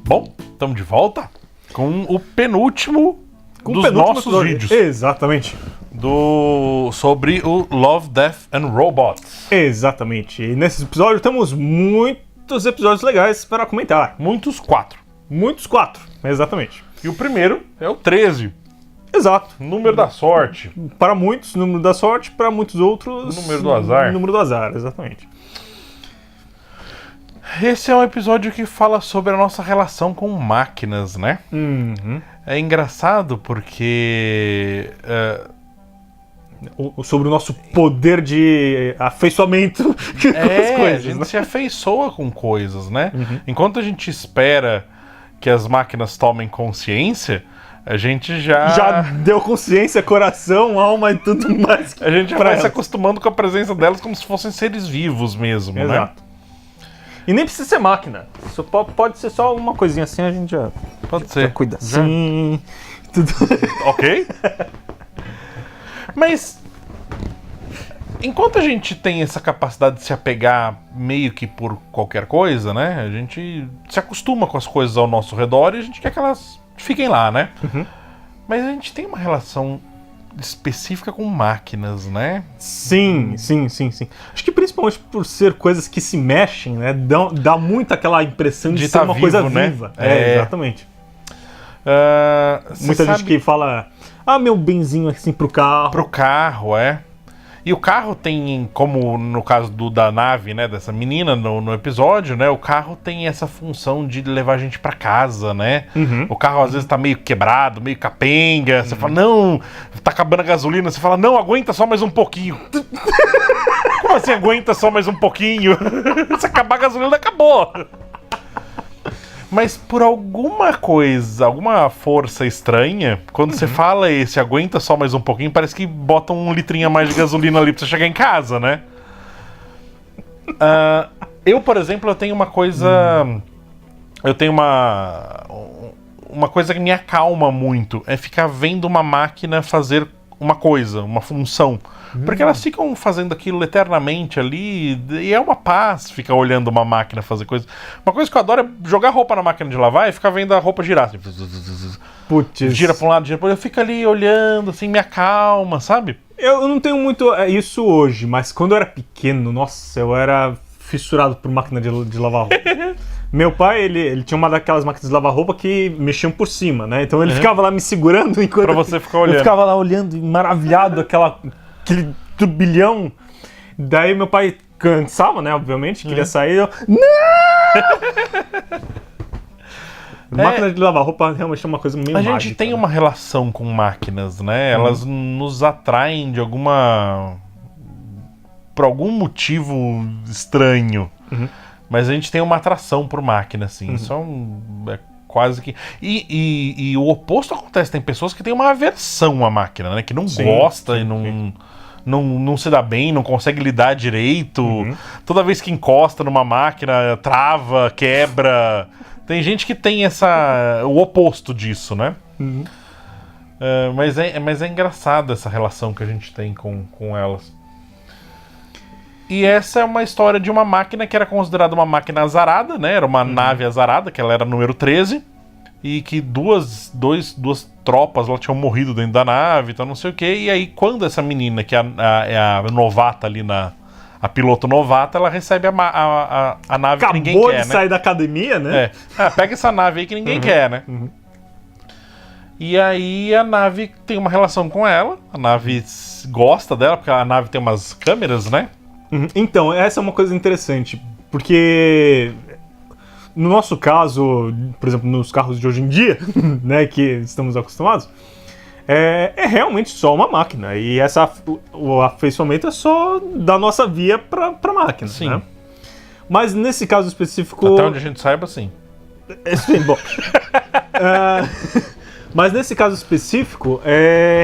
Bom, estamos de volta com o penúltimo dos nossos episódio. vídeos. Exatamente. Sobre o Love, Death and Robots. Exatamente. E nesse episódio temos muitos episódios legais para comentar. Muitos 4. Muitos 4, exatamente. E o primeiro é o 13. Exato. Número da sorte. Para muitos, número da sorte, para muitos outros... Número do azar. Número do azar, exatamente. Esse é um episódio que fala sobre a nossa relação com máquinas, né? Uhum. É engraçado porque... Sobre o nosso poder de afeiçoamento com as coisas, a gente né? se afeiçoa com coisas, né? Enquanto a gente espera que as máquinas tomem consciência, a gente já deu consciência, coração, alma e tudo mais. a gente já pra vai se elas. acostumando com a presença delas como se fossem seres vivos mesmo, né? Exato. E nem precisa ser máquina. Isso pode ser só uma coisinha assim, a gente já Pode ser. cuida assim. Tudo. Ok? Mas enquanto a gente tem essa capacidade de se apegar meio que por qualquer coisa, né? A gente se acostuma com as coisas ao nosso redor e a gente quer que elas fiquem lá, né? Uhum. Mas a gente tem uma relação específica com máquinas, né? Sim. Acho que principalmente por ser coisas que se mexem, né? Dá muito aquela impressão de ser tá uma coisa né? viva. Exatamente. Muita gente que fala, meu benzinho assim pro carro. Pro carro, é. E o carro tem, como no caso da nave, né, dessa menina no episódio, né, o carro tem essa função de levar a gente pra casa, né? Uhum. O carro às vezes tá meio quebrado, meio capenga, você fala, não, tá acabando a gasolina, você fala, não, aguenta só mais um pouquinho. Como assim aguenta só mais um pouquinho? Se acabar a gasolina, acabou. Mas por alguma coisa, alguma força estranha, quando você fala esse aguenta só mais um pouquinho, parece que bota um litrinho a mais de gasolina ali pra você chegar em casa, né? Eu, por exemplo, eu tenho uma coisa... Eu tenho uma coisa que me acalma muito. É ficar vendo uma máquina fazer uma coisa, uma função. Porque elas ficam fazendo aquilo eternamente ali e é uma paz ficar olhando uma máquina fazer coisa. Uma coisa que eu adoro é jogar roupa na máquina de lavar e ficar vendo a roupa girar. Assim, Putz. gira pra um lado, gira pro outro. Eu fico ali olhando, assim, me acalma, sabe? Eu não tenho muito isso hoje, mas quando eu era pequeno, nossa, eu era fissurado por máquina de lavar roupa. Meu pai, ele tinha uma daquelas máquinas de lavar roupa que mexiam por cima, né? Então ele ficava lá me segurando enquanto Pra você ficar olhando. Eu ficava lá olhando, maravilhado, aquele turbilhão. Daí meu pai cansava, né? Obviamente, queria sair. Não! Máquina de lavar roupa realmente é uma coisa meio mágica. A gente tem uma relação com máquinas, né? Elas nos atraem por algum motivo estranho. Mas a gente tem uma atração por máquina, assim. Isso é quase que... E o oposto acontece. Tem pessoas que têm uma aversão à máquina, né? Que não gosta e não se dá bem, não consegue lidar direito. Toda vez que encosta numa máquina, trava, quebra. Tem gente que tem o oposto disso, né? Mas é engraçado essa relação que a gente tem com elas. E essa é uma história de uma máquina que era considerada uma máquina azarada, né? Era uma nave azarada, que ela era número 13. E que duas tropas lá tinham morrido dentro da nave, então não sei o quê. E aí, quando essa menina, que é a novata ali, a piloto novata, ela recebe a nave que ninguém quer, né? Acabou de sair da academia, né? Pega essa nave aí que ninguém quer, né? E aí a nave tem uma relação com ela, a nave gosta dela, porque a nave tem umas câmeras, né? Então, essa é uma coisa interessante, porque no nosso caso, por exemplo, nos carros de hoje em dia, né, que estamos acostumados, é realmente só uma máquina, e o afeiçoamento é só da nossa via pra máquina, Sim. Né? Mas nesse caso específico... Até onde a gente saiba, sim. Sim, bom. Mas nesse caso específico,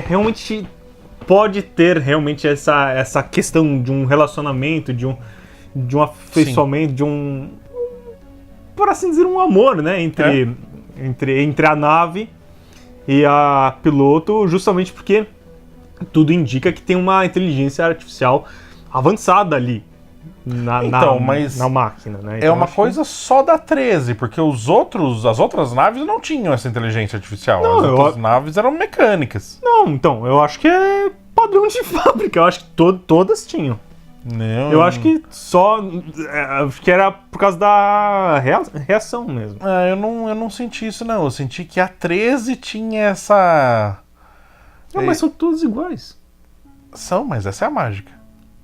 realmente pode ter realmente essa questão de um relacionamento, de um afeiçoamento, de um, por assim dizer, um amor, né, entre a nave e a piloto, justamente porque tudo indica que tem uma inteligência artificial avançada ali, mas na máquina, né? Então, é uma coisa só da 13, porque as outras naves não tinham essa inteligência artificial. Não, as outras naves eram mecânicas. Não, então, eu acho que é padrão de fábrica. Eu acho que todas tinham. Não. Eu acho que só... acho que era por causa da reação mesmo. Eu não senti isso, não. Eu senti que a 13 tinha essa... Não, mas são todas iguais. São, mas essa é a mágica.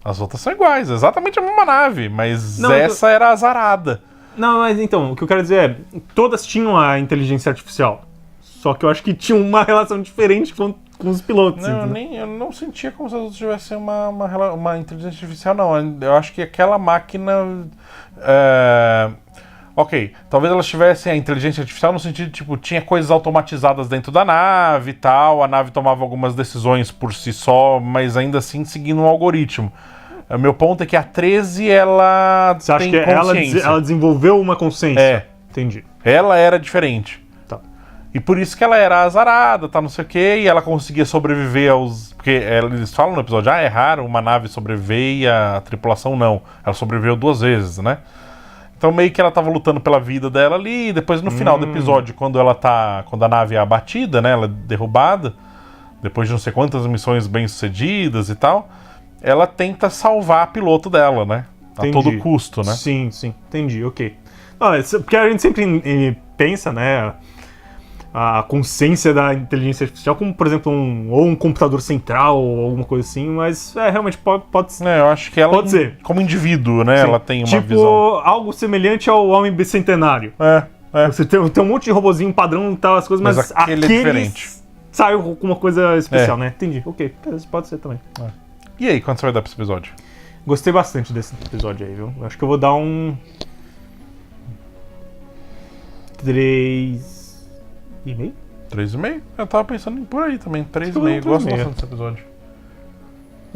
As outras são iguais, exatamente a mesma nave, mas essa era azarada. Não, mas então, o que eu quero dizer é, todas tinham a inteligência artificial. Só que eu acho que tinha uma relação diferente com os pilotos. Não, eu não sentia como se as outras tivessem uma inteligência artificial, não. Eu acho que aquela máquina... Ok, talvez elas tivessem a inteligência artificial no sentido, tipo, tinha coisas automatizadas dentro da nave e tal, a nave tomava algumas decisões por si só, mas ainda assim seguindo um algoritmo. O meu ponto é que a 13, ela Você acha tem que consciência. ela desenvolveu uma consciência? É. Entendi. Ela era diferente. Tá. E por isso que ela era azarada, tá, não sei o quê, e ela conseguia sobreviver aos... Porque eles falam no episódio, é raro uma nave sobreviver e a tripulação não. Ela sobreviveu 2 vezes, né? Então meio que ela tava lutando pela vida dela ali, e depois no final do episódio, quando a nave é abatida, né, ela é derrubada, depois de não sei quantas missões bem-sucedidas e tal, ela tenta salvar a piloto dela, né? A todo custo, né? Sim, entendi, ok. Não, porque a gente sempre pensa, né, a consciência da inteligência artificial como, por exemplo, um computador central ou alguma coisa assim, mas realmente pode ser. Eu acho que ela, pode ser. Como indivíduo, né, Sim. ela tem uma tipo, visão. algo semelhante ao Homem Bicentenário. Você tem um monte de robozinho padrão e tal, as coisas, mas aquele é diferente. Saiu com uma coisa especial, né? Entendi, ok, pode ser também. E aí, quanto você vai dar pra esse episódio? Gostei bastante desse episódio aí, viu? Acho que eu vou dar um... 3,5? 3,5? Eu tava pensando por aí também, 3,5. Gosto bastante desse episódio.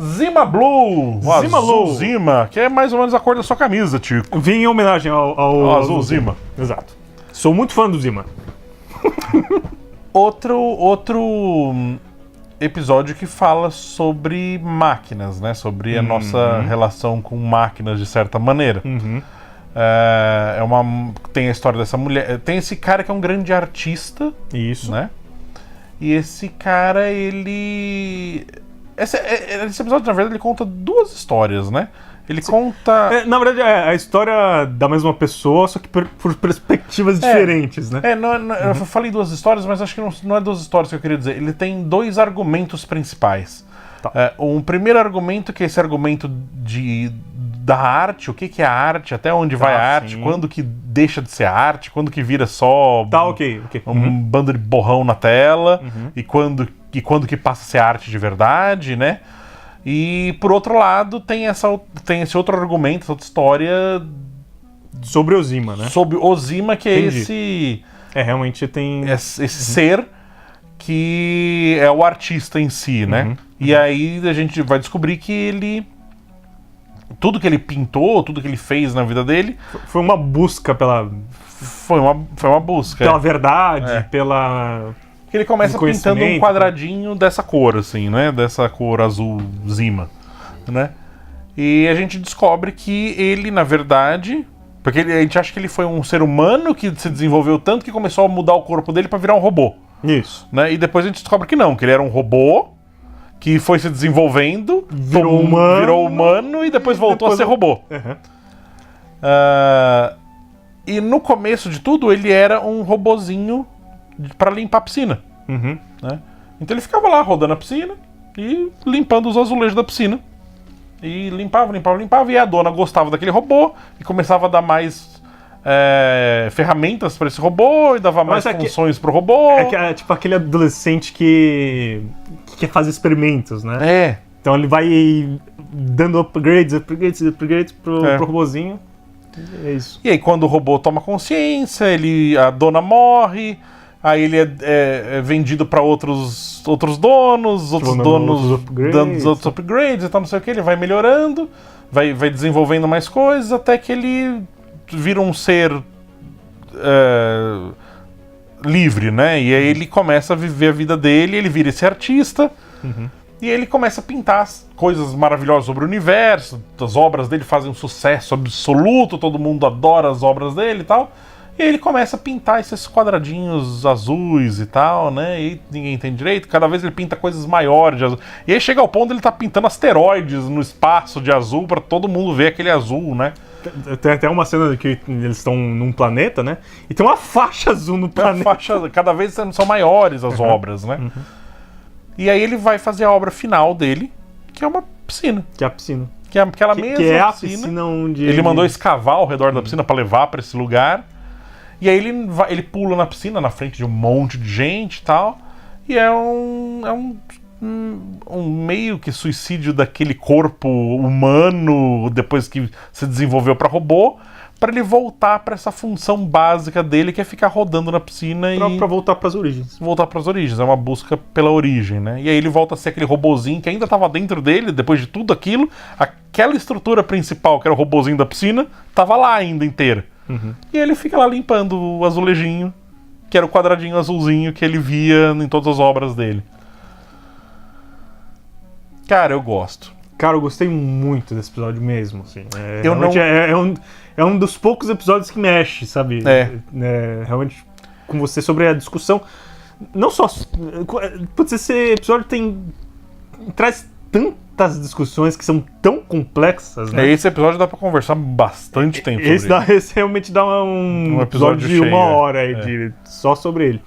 Zima Blue! Zima Blue! Zima, que é mais ou menos a cor da sua camisa, Tico. Vim em homenagem ao Azul Zima. Exato. Sou muito fã do Zima. Outro episódio que fala sobre máquinas, né? Sobre a nossa relação com máquinas de certa maneira. Tem a história dessa mulher. Tem esse cara que é um grande artista. Isso. Né? E esse cara, ele... Esse episódio, na verdade, ele conta 2 histórias, né? Ele conta... na verdade, é a história da mesma pessoa, só que por perspectivas diferentes, né? Eu falei 2 histórias, mas acho que não é 2 histórias que eu queria dizer. Ele tem 2 argumentos principais. Tá. Um primeiro argumento, que é esse argumento da arte, o que é a arte, até onde vai a arte, quando que deixa de ser arte, quando que vira só um bando de borrão na tela, e quando que passa a ser arte de verdade, né? E, por outro lado, tem esse outro argumento, essa outra história... Sobre o Zima, né? Sobre o Zima, que é esse... realmente tem... Esse ser que é o artista em si, né? E aí a gente vai descobrir que ele... Tudo que ele pintou, tudo que ele fez na vida dele... Foi uma busca pela... Foi uma busca. Pela verdade, pela... Que ele começa pintando um quadradinho dessa cor, assim, né? Dessa cor azul Zima, né? E a gente descobre que ele, na verdade... Porque a gente acha que ele foi um ser humano que se desenvolveu tanto que começou a mudar o corpo dele pra virar um robô. Isso. Né? E depois a gente descobre que não, que ele era um robô que foi se desenvolvendo, virou humano e depois voltou a ser robô. E no começo de tudo, ele era um robozinho pra limpar a piscina. Né? Então ele ficava lá rodando a piscina e limpando os azulejos da piscina. E limpava, e a dona gostava daquele robô e começava a dar mais ferramentas pra esse robô e dava mais funções pro robô. É tipo aquele adolescente que quer fazer experimentos, né? Então ele vai dando upgrades pro robozinho. É isso. E aí quando o robô toma consciência, a dona morre, aí ele é vendido para outros donos, outros donos dando os outros upgrades e tal, não sei o que, ele vai melhorando, vai desenvolvendo mais coisas, até que ele vira um ser livre, né? E aí ele começa a viver a vida dele, ele vira esse artista, E ele começa a pintar as coisas maravilhosas sobre o universo, as obras dele fazem um sucesso absoluto, todo mundo adora as obras dele e tal. E aí ele começa a pintar esses quadradinhos azuis e tal, né? E ninguém entende direito. Cada vez ele pinta coisas maiores de azul. E aí chega ao ponto de ele tá pintando asteroides no espaço de azul pra todo mundo ver aquele azul, né? Tem até uma cena que eles estão num planeta, né? E tem uma faixa azul no planeta. Cada vez são maiores as obras, né? E aí ele vai fazer a obra final dele, que é uma piscina. Que é a piscina. Que é aquela mesma que é a piscina onde ele mandou escavar ao redor da piscina pra levar pra esse lugar. E aí ele pula na piscina, na frente de um monte de gente e tal. E é um meio que suicídio daquele corpo humano depois que se desenvolveu para robô, para ele voltar para essa função básica dele, que é ficar rodando na piscina pra voltar pras origens. Voltar para as origens, é uma busca pela origem, né? E aí ele volta a ser aquele robozinho que ainda estava dentro dele, depois de tudo aquilo, aquela estrutura principal, que era o robozinho da piscina, estava lá ainda inteira. E ele fica lá limpando o azulejinho, que era o quadradinho azulzinho que ele via em todas as obras dele. Cara, eu gosto. Cara, eu gostei muito desse episódio mesmo, assim. É um dos poucos episódios que mexe, sabe? Realmente, com você sobre a discussão. Não só... Putz, esse episódio traz tantas discussões que são tão complexas, né? Esse episódio dá pra conversar bastante tempo sobre ele. Esse realmente dá um episódio de cheio, 1 hora aí, só sobre ele.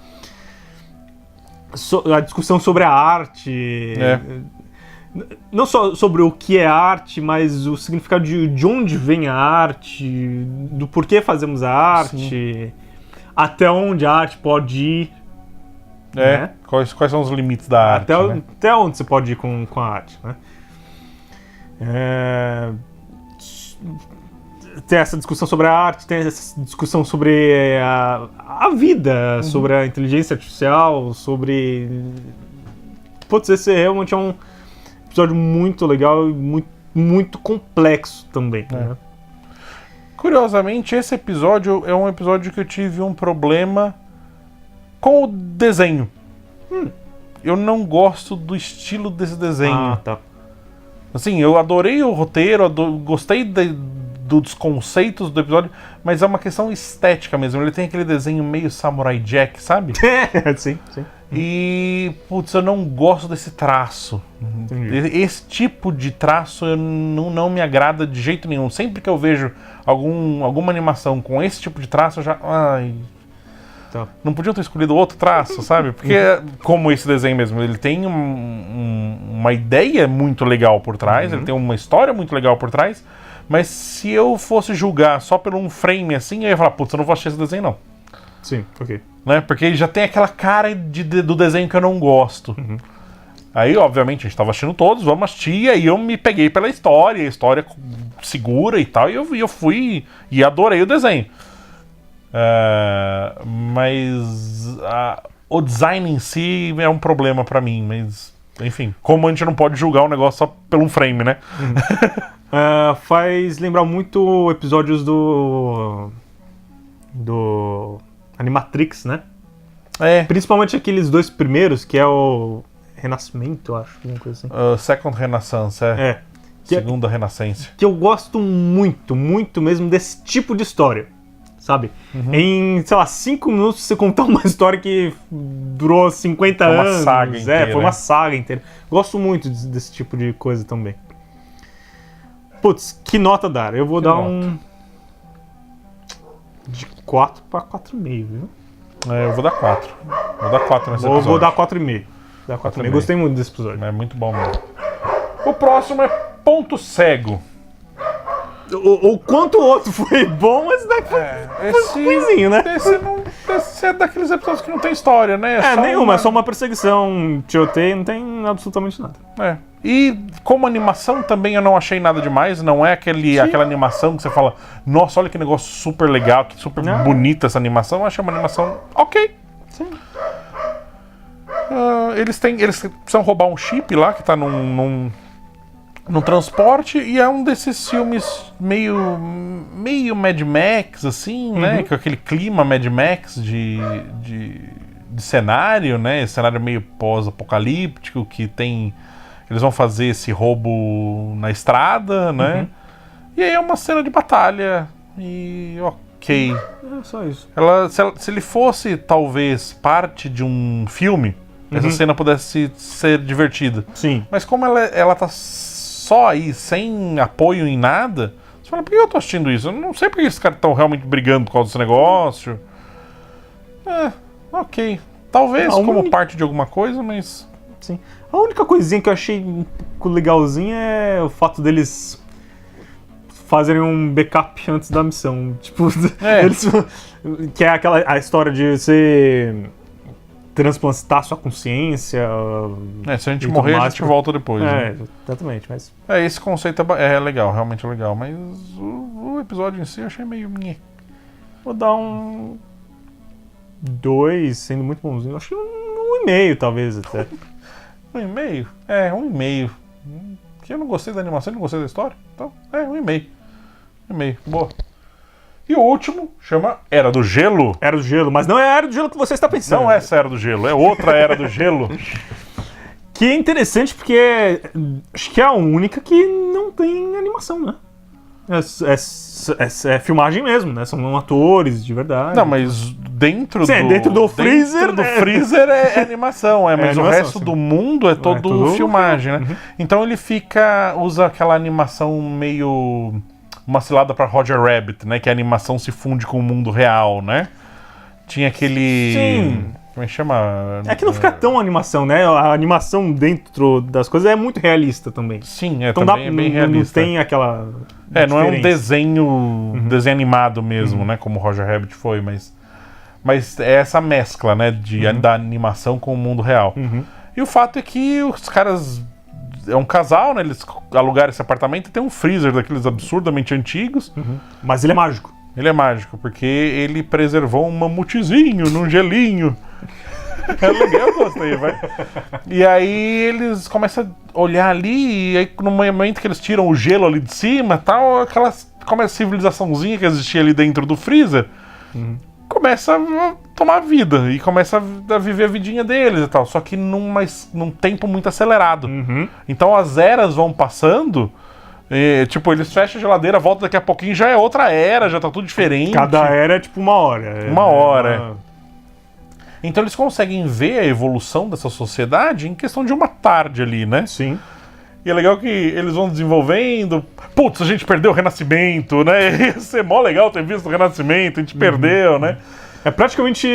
A discussão sobre a arte... Não só sobre o que é arte, mas o significado de onde vem a arte, do porquê fazemos a arte, até onde a arte pode ir. Né? Quais são os limites da arte? Até onde você pode ir com a arte, né? Tem essa discussão sobre a arte, tem essa discussão sobre a vida, sobre a inteligência artificial, sobre... Putz, esse realmente é um episódio muito legal e muito, muito complexo também. Né? Curiosamente, esse episódio é um episódio que eu tive um problema com o desenho. Eu não gosto do estilo desse desenho. Ah, tá. Assim, eu adorei o roteiro, gostei dos conceitos do episódio, mas é uma questão estética mesmo. Ele tem aquele desenho meio Samurai Jack, sabe? Sim. E, putz, eu não gosto desse traço. Entendi. Esse tipo de traço não me agrada de jeito nenhum. Sempre que eu vejo alguma animação com esse tipo de traço, eu já... Tá. Não podiam ter escolhido outro traço, sabe? Porque, como esse desenho mesmo, ele tem uma ideia muito legal por trás, ele tem uma história muito legal por trás, mas se eu fosse julgar só por um frame assim, eu ia falar, putz, eu não vou assistir esse desenho, não. Sim, ok. Né? Porque ele já tem aquela cara do desenho que eu não gosto. Aí, obviamente, a gente tava assistindo todos, vamos assistir, e aí eu me peguei pela história, a história segura e tal, e eu fui e adorei o desenho. Mas o design em si é um problema pra mim, mas enfim, como a gente não pode julgar o negócio só pelo um frame, né? Faz lembrar muito episódios do Animatrix, né? Principalmente aqueles dois primeiros, que é o Renascimento, eu acho, alguma coisa assim. Second Renaissance, Segunda Renascença. Que eu gosto muito, muito mesmo desse tipo de história, sabe? Em, sei lá, 5 minutos você contar uma história que durou 50 anos. Foi uma saga inteira. Foi uma saga inteira. Gosto muito desse tipo de coisa também. Putz, que nota dar? Eu vou dar de 4 para 4,5, viu? Eu vou dar 4. Vou dar 4 nesse episódio. Vou dar 4,5. Gostei muito desse episódio. É muito bom mesmo. O próximo é Ponto Cego. O quanto o outro foi bom, mas daqui foi ruimzinho, né? Esse é daqueles episódios que não tem história, né? É só uma perseguição, tiroteio, não tem absolutamente nada. E como animação também eu não achei nada demais, não é aquela animação que você fala, nossa, olha que negócio super legal, que super bonita essa animação. Eu achei uma animação ok. Sim. Eles precisam roubar um chip lá que tá num transporte, e é um desses filmes meio Mad Max, assim, né? Com aquele clima Mad Max de cenário, né? Esse cenário meio pós-apocalíptico, que tem eles vão fazer esse roubo na estrada, né? E aí é uma cena de batalha e ok. É só isso. Se ele fosse, talvez, parte de um filme, essa cena pudesse ser divertida. Sim. Mas como ela tá só aí, sem apoio em nada, você fala, por que eu tô assistindo isso? Eu não sei por que esses caras estão realmente brigando por causa desse negócio. Ok. Talvez como parte de alguma coisa, mas... Sim. A única coisinha que eu achei um pouco legalzinha é o fato deles fazerem um backup antes da missão. Tipo, eles... Que é a história de você transplantar sua consciência. Se a gente morrer, a gente volta depois. Né? Exatamente. Mas... esse conceito é legal, realmente é legal. Mas o episódio em si eu achei meio... Vou dar um 2, sendo muito bonzinho. Acho que 1,5 talvez até. 1,5? 1,5. Porque eu não gostei da animação, não gostei da história. Então, 1,5. 1,5. Boa. E o último chama Era do Gelo. Era do Gelo, mas não é a Era do Gelo que você está pensando. Não é essa Era do Gelo, é outra Era do Gelo. Que é interessante porque acho que é a única que não tem animação, né? É filmagem mesmo, né? São atores de verdade. Não, mas dentro do freezer... Dentro do freezer é animação, mas animação, o resto do mundo é todo filmagem, né? Então ele usa aquela animação meio... uma cilada pra Roger Rabbit, né? Que a animação se funde com o mundo real, né? Tinha aquele... Sim. Como é que chama? É que não fica tão animação, né? A animação dentro das coisas é muito realista também. Sim, então também é bem realista. Não tem aquela... não é um desenho animado mesmo, né? Como Roger Rabbit foi, mas é essa mescla, né? Da animação com o mundo real. E o fato é que os caras... É um casal, né? Eles alugaram esse apartamento e tem um freezer daqueles absurdamente antigos. Mas ele é mágico. Ele é mágico, porque ele preservou um mamutezinho num gelinho. É legal, eu gostei, vai. E aí eles começam a olhar ali, e aí no momento que eles tiram o gelo ali de cima, tal, como a civilizaçãozinha que existia ali dentro do freezer, começa a tomar vida e começa a viver a vidinha deles e tal, só que num tempo muito acelerado. Então as eras vão passando, eles fecham a geladeira, voltam daqui a pouquinho, já é outra era, já tá tudo diferente. Cada era é tipo uma hora. Uma hora. Então eles conseguem ver a evolução dessa sociedade em questão de uma tarde ali, né? Sim. E é legal que eles vão desenvolvendo. Putz, a gente perdeu o Renascimento, né? Ia ser mó legal ter visto o Renascimento, a gente perdeu, né? É praticamente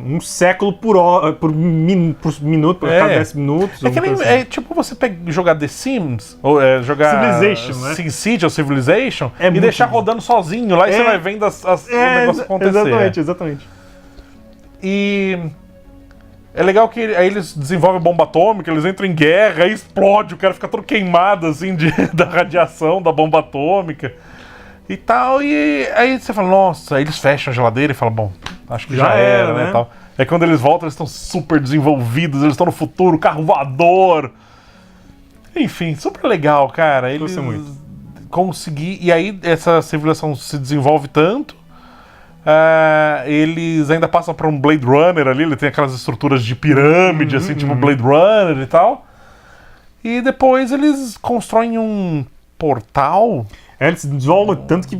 um século por minuto, por cada 10 minutos. É tipo você jogar The Sims, ou jogar Civilization, né? SimCity ou Civilization, e deixar rodando sozinho lá e você vai vendo o negócio acontecer. Exatamente. E é legal que aí eles desenvolvem bomba atômica, eles entram em guerra, aí explode, o cara fica todo queimado assim da radiação da bomba atômica e tal. E aí você fala, nossa, aí eles fecham a geladeira e falam, bom, acho que já era, né? Tal. Aí quando eles voltam, eles estão super desenvolvidos, eles estão no futuro, carro voador. Enfim, super legal, cara. Eles e aí essa civilização se desenvolve tanto. Eles ainda passam por um Blade Runner ali, ele tem aquelas estruturas de pirâmide, assim, tipo Blade Runner e tal. E depois eles constroem um portal. Eles desenvolvem tanto que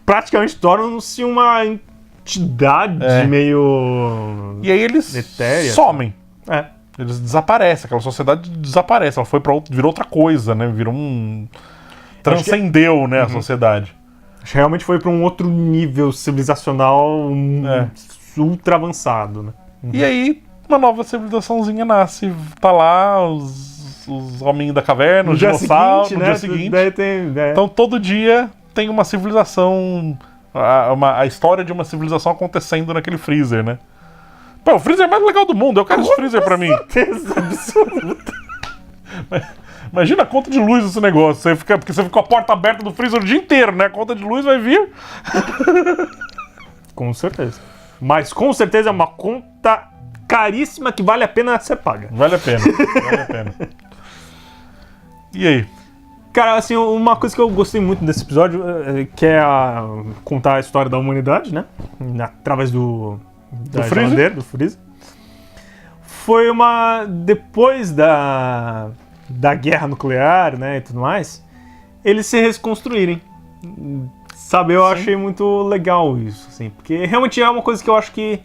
praticamente tornam-se uma entidade meio... E aí eles etérea, somem. Eles desaparecem, aquela sociedade desaparece, ela foi pra virou outra coisa, né? Virou transcendeu, né, a sociedade. Realmente foi para um outro nível civilizacional ultra avançado, né? E aí, uma nova civilizaçãozinha nasce. Tá lá, os hominhos da caverna, os dinossauros, no dia seguinte. Então, todo dia tem uma civilização... A história de uma civilização acontecendo naquele freezer, né? Pô, o freezer é mais legal do mundo, eu quero esse freezer pra mim. Certeza absoluta. Imagina a conta de luz desse negócio. Porque você fica com a porta aberta do freezer o dia inteiro, né? A conta de luz vai vir. Com certeza. Mas com certeza é uma conta caríssima que vale a pena ser paga. Vale a pena. E aí? Cara, assim, uma coisa que eu gostei muito desse episódio, que é contar a história da humanidade, né? Através do freezer. foi uma... Depois da guerra nuclear, né, e tudo mais, eles se reconstruírem. Sabe, eu achei muito legal isso, assim, porque realmente é uma coisa que eu acho que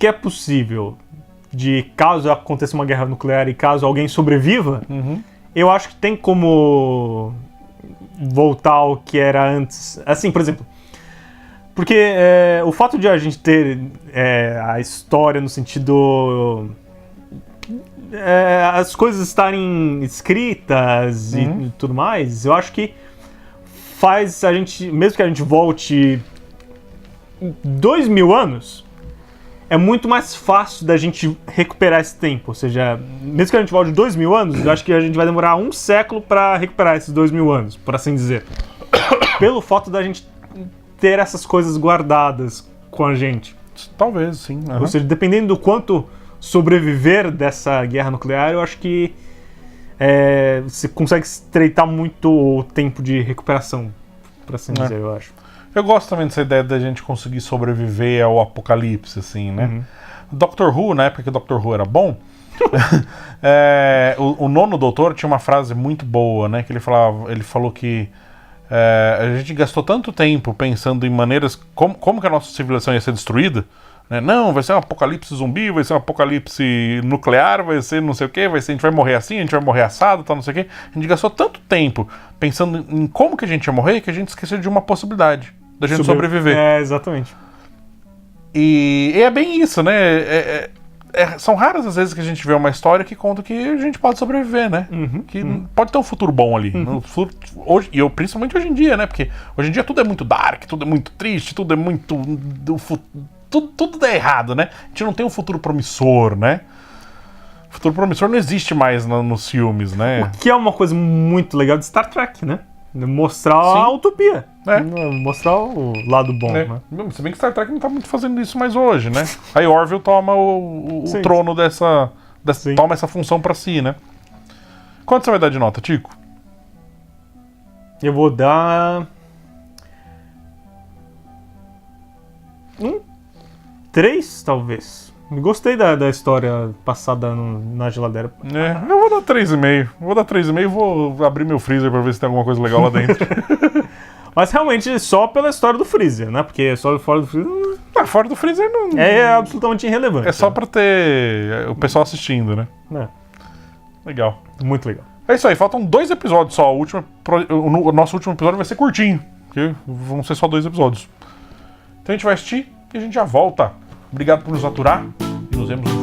é possível. De caso aconteça uma guerra nuclear e caso alguém sobreviva, eu acho que tem como voltar ao que era antes. Assim, por exemplo, porque o fato de a gente ter a história no sentido... as coisas estarem escritas e tudo mais, eu acho que faz a gente, mesmo que a gente volte 2000 anos, é muito mais fácil da gente recuperar esse tempo. Ou seja, mesmo que a gente volte 2000 anos, eu acho que a gente vai demorar 1 século para recuperar esses 2000 anos, por assim dizer. Pelo fato da gente ter essas coisas guardadas com a gente. Talvez, sim. Ou seja, dependendo do quanto sobreviver dessa guerra nuclear, eu acho que você consegue estreitar muito o tempo de recuperação, por assim dizer, eu acho. Eu gosto também dessa ideia da gente conseguir sobreviver ao apocalipse, assim, né? Doctor Who, na época que o Doctor Who era bom, o nono doutor tinha uma frase muito boa, né? Que ele falou que a gente gastou tanto tempo pensando em maneiras... Como que a nossa civilização ia ser destruída? Não, vai ser um apocalipse zumbi, vai ser um apocalipse nuclear, vai ser não sei o que, a gente vai morrer assim, a gente vai morrer assado, tal, não sei o que. A gente gastou tanto tempo pensando em como que a gente ia morrer que a gente esqueceu de uma possibilidade da gente sobreviver. Exatamente. E é bem isso, né? São raras as vezes que a gente vê uma história que conta que a gente pode sobreviver, né? Que pode ter um futuro bom ali. No futuro, hoje, principalmente hoje em dia, né? Porque hoje em dia tudo é muito dark, tudo é muito triste, tudo é muito... Tudo dá errado, né? A gente não tem um futuro promissor, né? O futuro promissor não existe mais nos filmes, né? O que é uma coisa muito legal de Star Trek, né? Mostrar a utopia. Mostrar o lado bom, né? Se bem que Star Trek não tá muito fazendo isso mais hoje, né? Aí Orville toma o trono toma essa função pra si, né? Quanto você vai dar de nota, Tico? Eu vou dar... 3, talvez. Gostei da história passada na geladeira. Eu vou dar 3,5. Vou dar 3,5 e vou abrir meu freezer pra ver se tem alguma coisa legal lá dentro. Mas realmente só pela história do freezer, né? Porque só fora do freezer... fora do freezer não... É absolutamente irrelevante. É só pra ter o pessoal assistindo, né? Legal. Muito legal. É isso aí, faltam 2 episódios só. O nosso último episódio vai ser curtinho, porque vão ser só 2 episódios. Então a gente vai assistir e a gente já volta. Obrigado por nos aturar e nos vemos no